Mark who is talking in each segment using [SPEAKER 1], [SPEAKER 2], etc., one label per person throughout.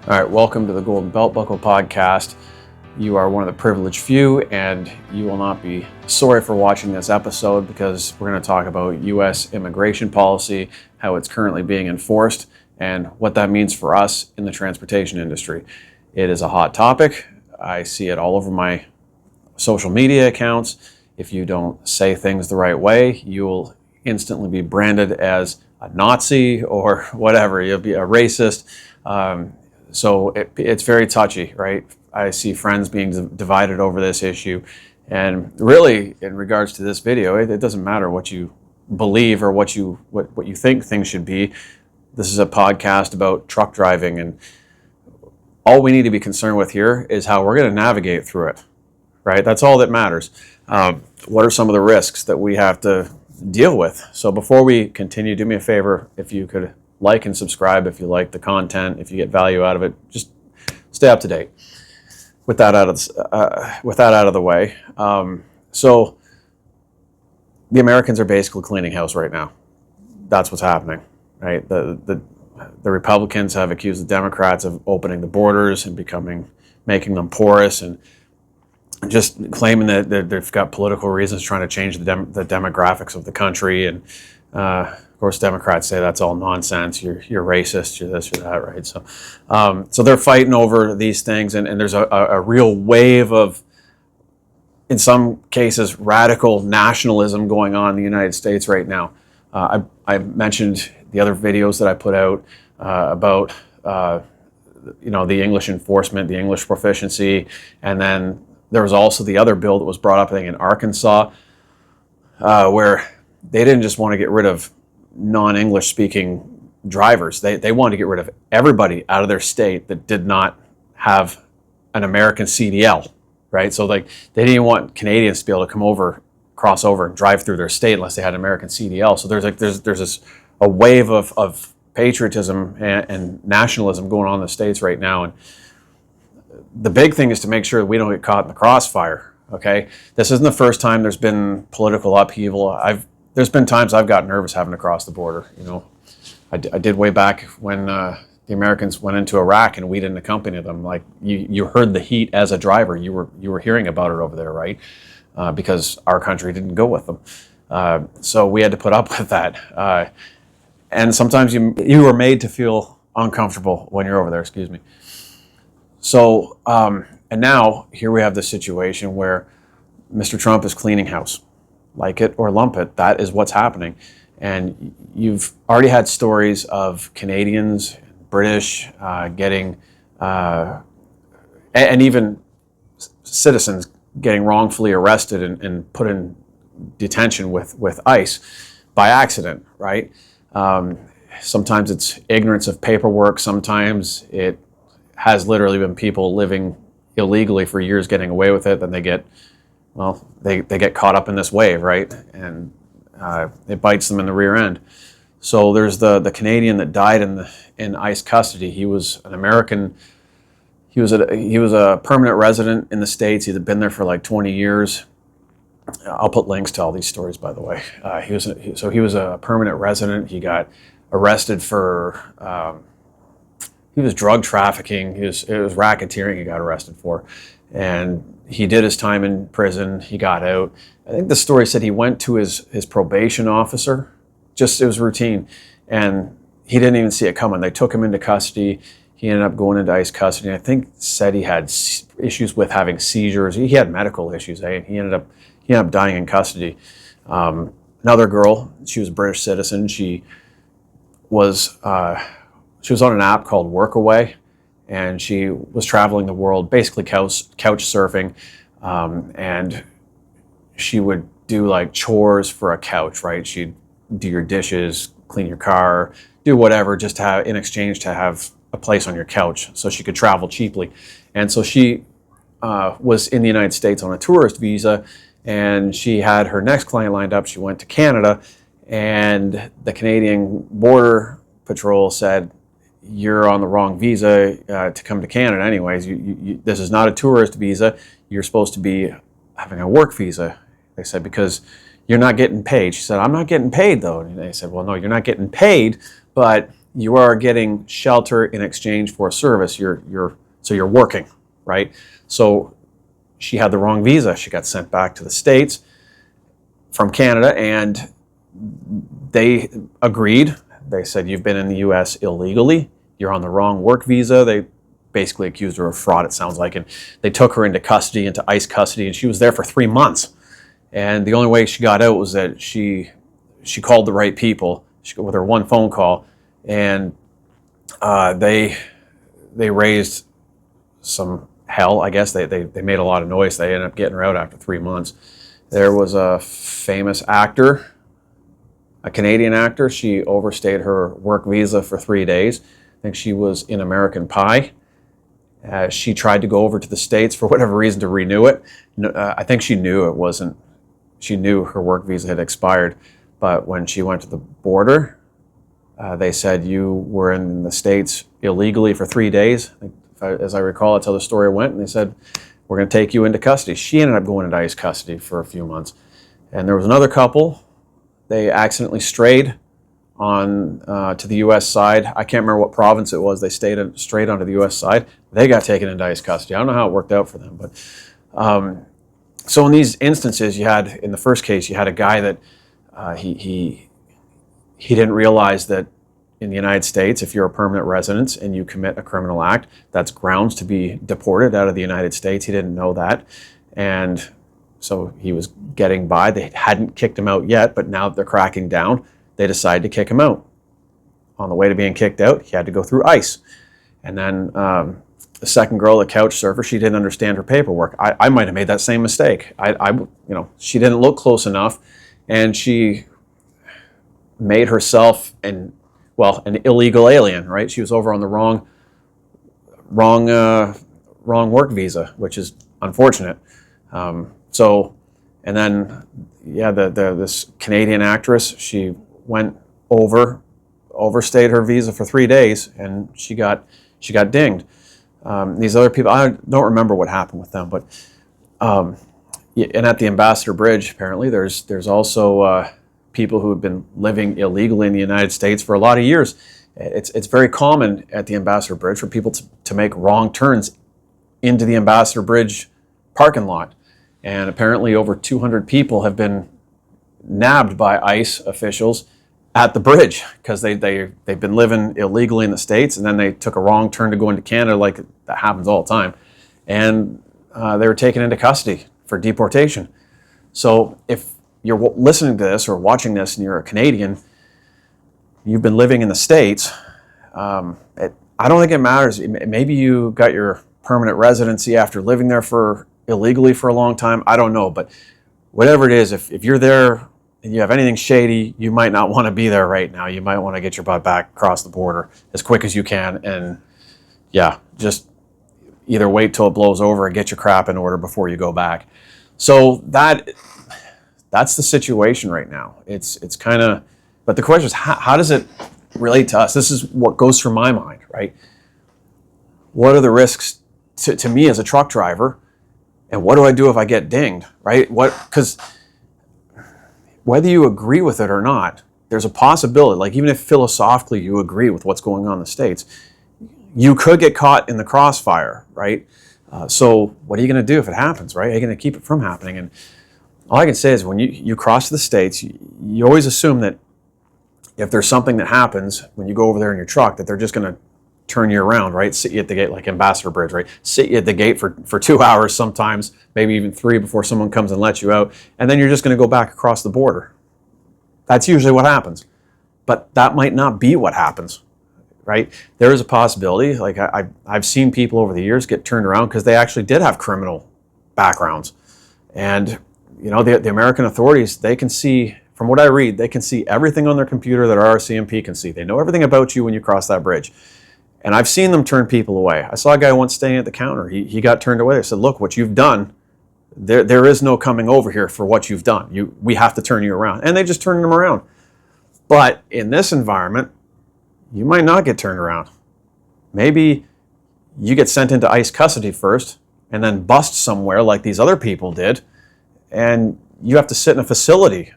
[SPEAKER 1] All right, welcome to the Golden Belt Buckle Podcast. You are one of the privileged few, and you will not be sorry for watching this episode because we're going to talk about U.S. immigration policy, how it's currently being enforced, and what that means for us in the transportation industry. It is a hot topic. I see it all over my social media accounts. If you don't say things the right way, you will instantly be branded as a Nazi or whatever. You'll be a racist. So it's very touchy, right? I see friends being divided over this issue. And really, in regards to this video, it doesn't matter what you believe or what you think things should be. This is a podcast about truck driving, and all we need to be concerned with here is how we're going to navigate through it, right? That's all that matters. What are some of the risks that we have to deal with? So before we continue, do me a favor, if you could like and subscribe if you like the content, if you get value out of it, just stay up to date. With that out of the way, so the Americans are basically cleaning house right now. That's what's happening, right? The Republicans have accused the Democrats of opening the borders and making them porous, and just claiming that they've got political reasons trying to change the demographics of the country. And of course, Democrats say that's all nonsense. You're racist. You're this, you're that, right? So they're fighting over these things, and there's a real wave of, in some cases, radical nationalism going on in the United States right now. I mentioned the other videos that I put out about the English enforcement, the English proficiency, and then there was also the other bill that was brought up, I think, in Arkansas, where they didn't just want to get rid of non-English speaking drivers. They wanted to get rid of everybody out of their state that did not have an American CDL, right? So like they didn't even want Canadians to be able to cross over and drive through their state unless they had an American CDL. So there's a wave of patriotism and nationalism going on in the States right now. And the big thing is to make sure that we don't get caught in the crossfire, okay? This isn't the first time there's been political upheaval. There's been times I've got nervous having to cross the border. I did way back when the Americans went into Iraq and we didn't accompany them. Like you heard the heat as a driver. You were hearing about it over there, right? Because our country didn't go with them. So we had to put up with that. And sometimes you were made to feel uncomfortable when you're over there. Excuse me. So and now here we have this situation where Mr. Trump is cleaning house. Like it or lump it, that is what's happening. And you've already had stories of Canadians, British, getting, and even citizens getting wrongfully arrested and put in detention with ICE by accident, right? Sometimes it's ignorance of paperwork. Sometimes it has literally been people living illegally for years getting away with it. Then they get caught up in this wave, right? And it bites them in the rear end. So there's the Canadian that died in ICE custody. He was an American. He was a permanent resident in the States. He'd been there for like 20 years. I'll put links to all these stories, by the way. He was a permanent resident. He got arrested for he was drug trafficking. It was racketeering. He got arrested for, and he did his time in prison. He got out. I think the story said he went to his probation officer. It was routine. And he didn't even see it coming. They took him into custody. He ended up going into ICE custody. I think said he had issues with having seizures. He had medical issues. And he ended up dying in custody. Another girl, she was a British citizen. She was on an app called Workaway. And she was traveling the world, basically couch surfing, and she would do like chores for a couch, right? She'd do your dishes, clean your car, do whatever, just to have, in exchange to have a place on your couch, so she could travel cheaply. And so she was in the United States on a tourist visa, and she had her next client lined up. She went to Canada, and the Canadian Border Patrol said, you're on the wrong visa to come to Canada anyways. This is not a tourist visa. You're supposed to be having a work visa, they said, because you're not getting paid. She said, I'm not getting paid, though. And they said, well, no, you're not getting paid, but you are getting shelter in exchange for a service. So you're working, right? So she had the wrong visa. She got sent back to the States from Canada, and they agreed. They said, you've been in the U.S. illegally. You're on the wrong work visa. They basically accused her of fraud, it sounds like, and they took her into custody, into ICE custody, and she was there for 3 months. And the only way she got out was that she called the right people with her one phone call, and they raised some hell, I guess. They made a lot of noise. They ended up getting her out after 3 months. There was a famous actor, a Canadian actor. She overstayed her work visa for 3 days. I think she was in American Pie. She tried to go over to the States for whatever reason to renew it. I think she knew it wasn't. She knew her work visa had expired, but when she went to the border, they said, you were in the States illegally for 3 days. As I recall, that's how the story went. And they said, we're going to take you into custody. She ended up going into ICE custody for a few months. And there was another couple. They accidentally strayed on to the U.S. side. I can't remember what province it was. They strayed onto the U.S. side. They got taken into ICE custody. I don't know how it worked out for them. But so in these instances, in the first case, you had a guy that he didn't realize that in the United States, if you're a permanent resident and you commit a criminal act, that's grounds to be deported out of the United States. He didn't know that. And so he was getting by. They hadn't kicked him out yet, but now that they're cracking down, they decided to kick him out. On the way to being kicked out, he had to go through ICE. And then the second girl, the couch surfer, she didn't understand her paperwork. I might have made that same mistake. She didn't look close enough, and she made herself an illegal alien, right? She was over on the wrong work visa, which is unfortunate. And then, this Canadian actress, she went overstayed her visa for 3 days, and she got dinged. These other people, I don't remember what happened with them, but and at the Ambassador Bridge, apparently, there's also people who have been living illegally in the United States for a lot of years. It's very common at the Ambassador Bridge for people to make wrong turns into the Ambassador Bridge parking lot. And apparently over 200 people have been nabbed by ICE officials at the bridge because they've been living illegally in the States, and then they took a wrong turn to go into Canada, like that happens all the time. And they were taken into custody for deportation. So if you're listening to this or watching this and you're a Canadian, you've been living in the States, I don't think it matters. Maybe you got your permanent residency after living there illegally for a long time. I don't know. But whatever it is, if you're there and you have anything shady, you might not want to be there right now. You might want to get your butt back across the border as quick as you can. And just either wait till it blows over and get your crap in order before you go back. So that's the situation right now. It's kind of, but the question is, how does it relate to us? This is what goes through my mind, right? What are the risks to me as a truck driver? And what do I do if I get dinged, right? Because whether you agree with it or not, there's a possibility, like even if philosophically you agree with what's going on in the States, you could get caught in the crossfire, right? So what are you going to do if it happens, right? Are you going to keep it from happening? And all I can say is when you cross the States, you always assume that if there's something that happens when you go over there in your truck, that they're just going to turn you around, right? Sit you at the gate, like Ambassador Bridge, right? Sit you at the gate for 2 hours sometimes, maybe even 3 before someone comes and lets you out. And then you're just going to go back across the border. That's usually what happens. But that might not be what happens, right? There is a possibility. Like I've seen people over the years get turned around because they actually did have criminal backgrounds. And the American authorities, they can see, from what I read, they can see everything on their computer that our RCMP can see. They know everything about you when you cross that bridge. And I've seen them turn people away. I saw a guy once staying at the counter. He got turned away. I said, look, what you've done, there is no coming over here for what you've done. We have to turn you around. And they just turned him around. But in this environment, you might not get turned around. Maybe you get sent into ICE custody first and then bust somewhere like these other people did. And you have to sit in a facility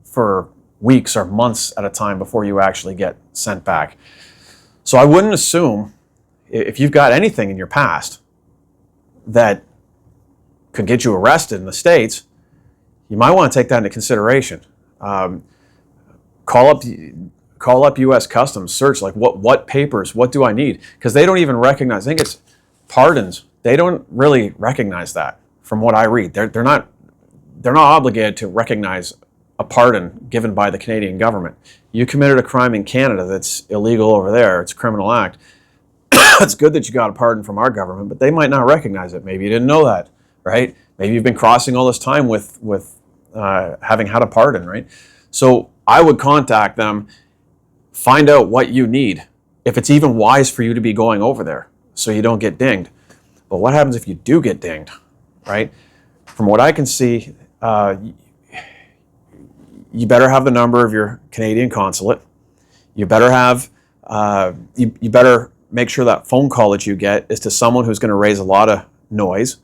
[SPEAKER 1] for weeks or months at a time before you actually get sent back. So I wouldn't assume, if you've got anything in your past that could get you arrested in the States, you might want to take that into consideration. Call up U.S. Customs, search like what papers, what do I need? Because they don't even recognize. I think it's pardons. They don't really recognize that, from what I read. They're not obligated to recognize a pardon given by the Canadian government. You committed a crime in Canada that's illegal over there. It's a criminal act. It's good that you got a pardon from our government, but they might not recognize it. Maybe you didn't know that, right? Maybe you've been crossing all this time with having had a pardon, right? So I would contact them, find out what you need, if it's even wise for you to be going over there, so you don't get dinged. But what happens if you do get dinged, right? From what I can see, you better have the number of your Canadian consulate. You better have, you better make sure that phone call that you get is to someone who's going to raise a lot of noise.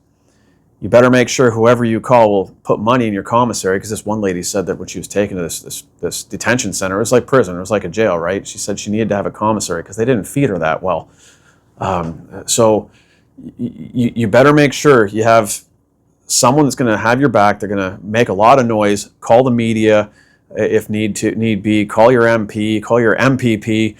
[SPEAKER 1] You better make sure whoever you call will put money in your commissary, because this one lady said that when she was taken to this detention center, it was like prison, it was like a jail, right? She said she needed to have a commissary because they didn't feed her that well. So you better make sure you have someone that's going to have your back. They're going to make a lot of noise. Call the media if need be. Call your MP. Call your MPP.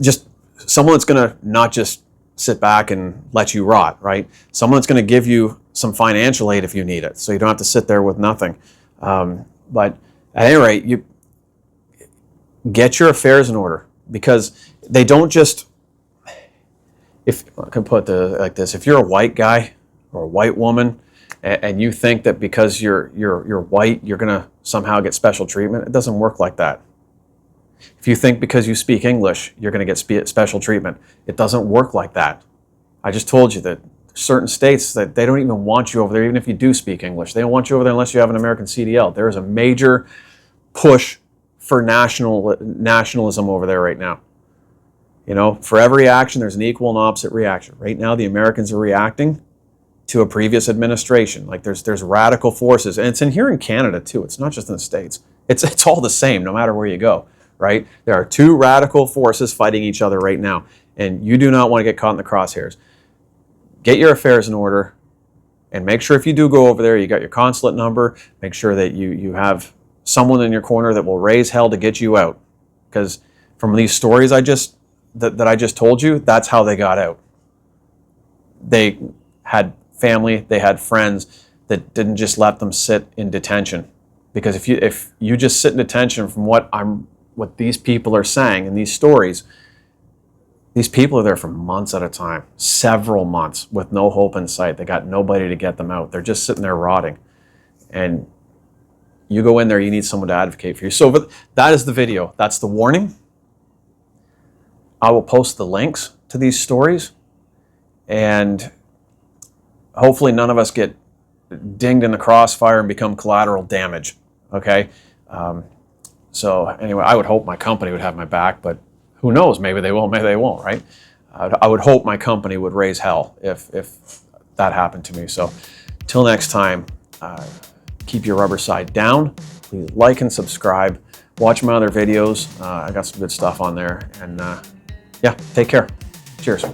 [SPEAKER 1] Just someone that's going to not just sit back and let you rot, right? Someone that's going to give you some financial aid if you need it, so you don't have to sit there with nothing. But at any rate, you get your affairs in order, because they don't just. If I can put it like this, if you're a white guy or a white woman, and you think that because you're white, you're going to somehow get special treatment, it doesn't work like that. If you think because you speak English, you're going to get special treatment, it doesn't work like that. I just told you that certain states that they don't even want you over there, even if you do speak English. They don't want you over there unless you have an American CDL. There is a major push for nationalism over there right now. You know, for every action, there's an equal and opposite reaction. Right now, the Americans are reacting to a previous administration. Like there's radical forces, and it's in here in Canada too. It's not just in the States. It's all the same, no matter where you go, right? There are two radical forces fighting each other right now, and you do not want to get caught in the crosshairs. Get your affairs in order, and make sure if you do go over there, you got your consulate number. Make sure that you have someone in your corner that will raise hell to get you out, because from these stories that I just told you, that's how they got out. They had family, they had friends that didn't just let them sit in detention. Because if you just sit in detention, from what these people are saying in these stories, these people are there for months at a time, several months, with no hope in sight. They got nobody to get them out. They're just sitting there rotting. And you go in there, you need someone to advocate for you. So that is the video. That's the warning. I will post the links to these stories, and hopefully none of us get dinged in the crossfire and become collateral damage, okay? So anyway, I would hope my company would have my back, but who knows? Maybe they will, maybe they won't, right? I would hope my company would raise hell if that happened to me. So till next time, keep your rubber side down. Please like and subscribe. Watch my other videos. I got some good stuff on there, and yeah, take care. Cheers.